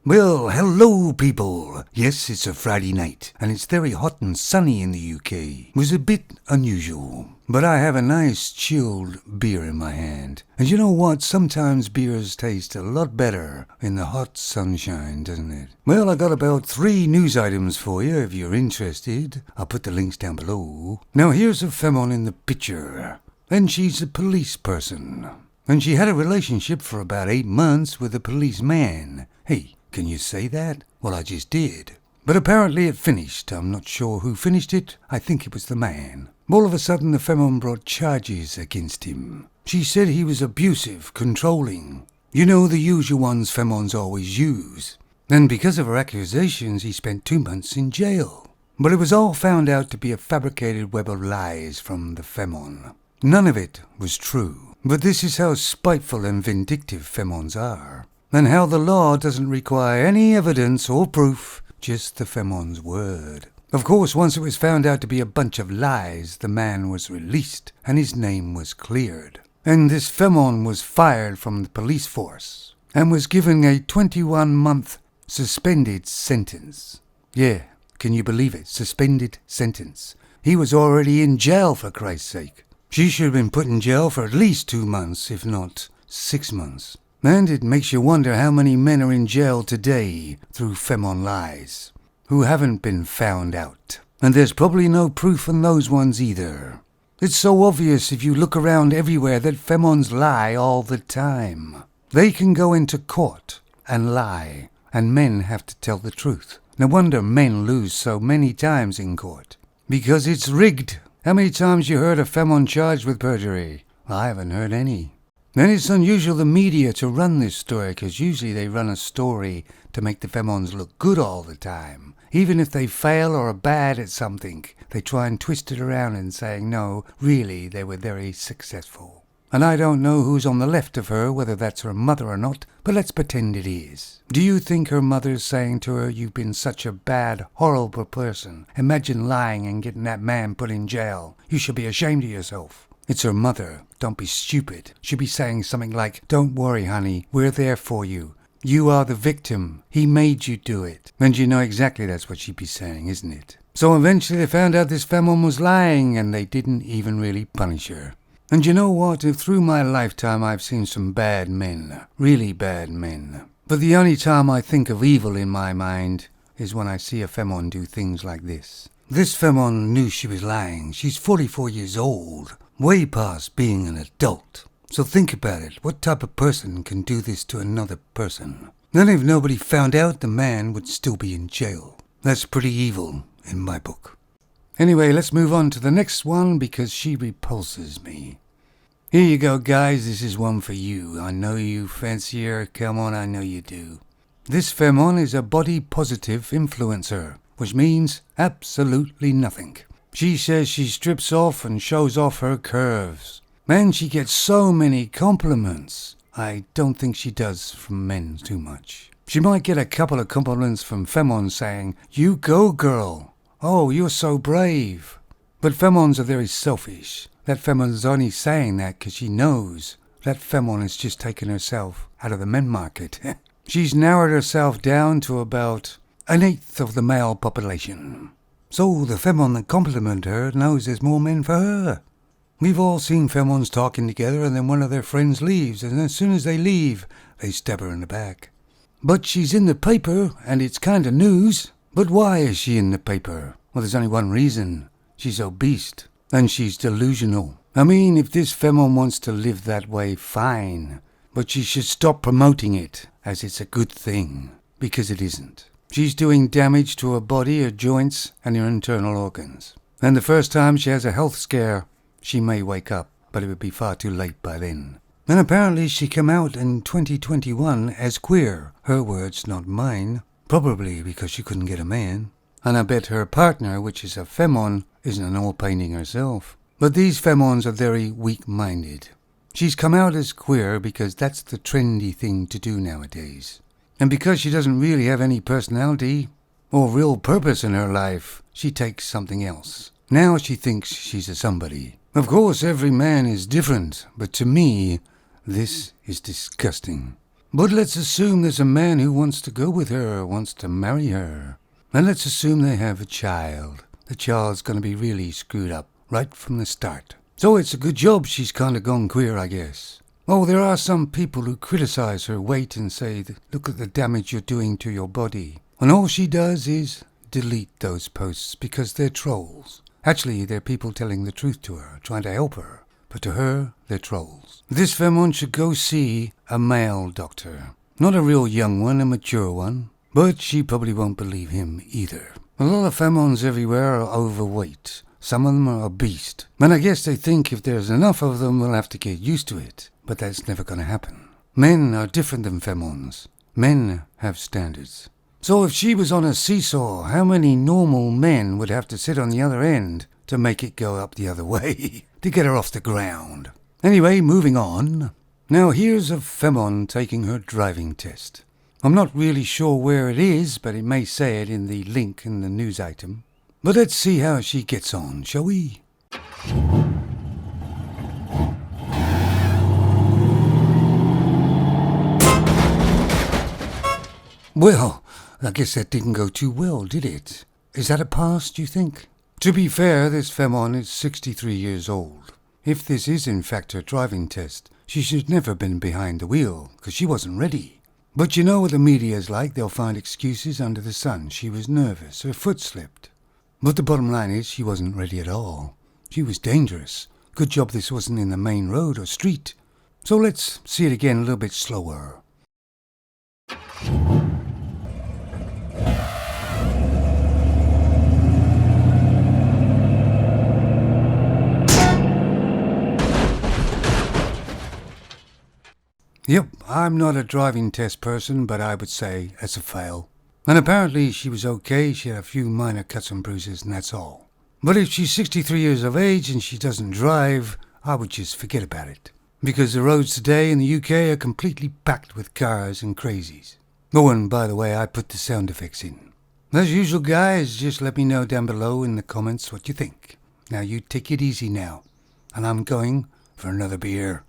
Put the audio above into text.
Well, hello people. Yes, it's a Friday night, and it's very hot and sunny in the UK. It was a bit unusual, but I have a nice chilled beer in my hand. And you know what? Sometimes beers taste a lot better in the hot sunshine, doesn't it? Well, I got about 3 news items for you if you're interested. I'll put the links down below. Now here's a Femon in the picture, and she's a police person. And she had a relationship for about 8 months with a policeman. Hey, can you say that? Well, I just did. But apparently it finished. I'm not sure who finished it. I think it was the man. All of a sudden, the Femon brought charges against him. She said he was abusive, controlling. You know, the usual ones Femons always use. And because of her accusations, he spent 2 months in jail. But it was all found out to be a fabricated web of lies from the Femon. None of it was true. But this is how spiteful and vindictive Femons are. And how the law doesn't require any evidence or proof, just the Femon's word. Of course, once it was found out to be a bunch of lies, the man was released and his name was cleared. And this Femon was fired from the police force and was given a 21-month suspended sentence. Yeah, can you believe it? Suspended sentence. He was already in jail, for Christ's sake. She should have been put in jail for at least 2 months, if not 6 months. And it makes you wonder how many men are in jail today through Femon lies, who haven't been found out. And there's probably no proof on those ones either. It's so obvious if you look around everywhere that Femons lie all the time. They can go into court and lie, and men have to tell the truth. No wonder men lose so many times in court. Because it's rigged. How many times you heard a Femon charged with perjury? I haven't heard any. Then it's unusual the media to run this story, because usually they run a story to make the Femons look good all the time. Even if they fail or are bad at something, they try and twist it around and saying, no, really, they were very successful. And I don't know who's on the left of her, whether that's her mother or not, but let's pretend it is. Do you think her mother's saying to her, you've been such a bad, horrible person. Imagine lying and getting that man put in jail. You should be ashamed of yourself. It's her mother. Don't be stupid. She'd be saying something like, don't worry, honey, we're there for you. You are the victim. He made you do it. And you know exactly that's what she'd be saying, isn't it? So eventually they found out this Femon was lying, and they didn't even really punish her. And you know what? Through my lifetime I've seen some bad men. Really bad men. But the only time I think of evil in my mind is when I see a Femon do things like this. This Femon knew she was lying. She's 44 years old. Way past being an adult. So think about it. What type of person can do this to another person? Then if nobody found out, the man would still be in jail. That's pretty evil in my book. Anyway, let's move on to the next one because she repulses me. Here you go, guys. This is one for you. I know you fancy her. Come on, I know you do. This Femon is a body positive influencer, which means absolutely nothing. She says she strips off and shows off her curves. And she gets so many compliments. I don't think she does from men too much. She might get a couple of compliments from Femons saying, you go girl. Oh, you're so brave. But Femons are very selfish. That Femon's only saying that because she knows that Femon has just taken herself out of the men market. She's narrowed herself down to about 1/8 of the male population. So the Femon that complimented her knows there's more men for her. We've all seen Femons talking together and then one of their friends leaves, and as soon as they leave, they stab her in the back. But she's in the paper, and it's kind of news. But why is she in the paper? Well, there's only one reason. She's obese, and she's delusional. I mean, if this Femon wants to live that way, fine. But she should stop promoting it, as it's a good thing, because it isn't. She's doing damage to her body, her joints, and her internal organs. And the first time she has a health scare, she may wake up, but it would be far too late by then. And apparently she came out in 2021 as queer. Her words, not mine. Probably because she couldn't get a man. And I bet her partner, which is a Femon, isn't an oil painting herself. But these Femons are very weak-minded. She's come out as queer because that's the trendy thing to do nowadays. And because she doesn't really have any personality or real purpose in her life, she takes something else. Now she thinks she's a somebody. Of course, every man is different, but to me, this is disgusting. But let's assume there's a man who wants to go with her, wants to marry her. And let's assume they have a child. The child's going to be really screwed up right from the start. So it's a good job she's kind of gone queer, I guess. Oh, there are some people who criticize her weight and say, look at the damage you're doing to your body. And all she does is delete those posts because they're trolls. Actually, they're people telling the truth to her, trying to help her. But to her, they're trolls. This Femons should go see a male doctor. Not a real young one, a mature one. But she probably won't believe him either. A lot of Femons everywhere are overweight. Some of them are obese. And I guess they think if there's enough of them, we'll have to get used to it. But that's never going to happen. Men are different than Femons. Men have standards. So if she was on a seesaw, how many normal men would have to sit on the other end to make it go up the other way, to get her off the ground? Anyway, moving on. Now here's a Femon taking her driving test. I'm not really sure where it is, but it may say it in the link in the news item. But let's see how she gets on, shall we? Well, I guess that didn't go too well, did it? Is that a pass, do you think? To be fair, this Femon is 63 years old. If this is in fact her driving test, she should never have been behind the wheel, because she wasn't ready. But you know what the media is like, they'll find excuses under the sun. She was nervous, her foot slipped. But the bottom line is, she wasn't ready at all. She was dangerous. Good job this wasn't in the main road or street. So let's see it again a little bit slower. Yep, I'm not a driving test person, but I would say that's a fail. And apparently she was okay, she had a few minor cuts and bruises and that's all. But if she's 63 years of age and she doesn't drive, I would just forget about it. Because the roads today in the UK are completely packed with cars and crazies. Oh, and by the way, I put the sound effects in. As usual guys, just let me know down below in the comments what you think. Now you take it easy now. And I'm going for another beer.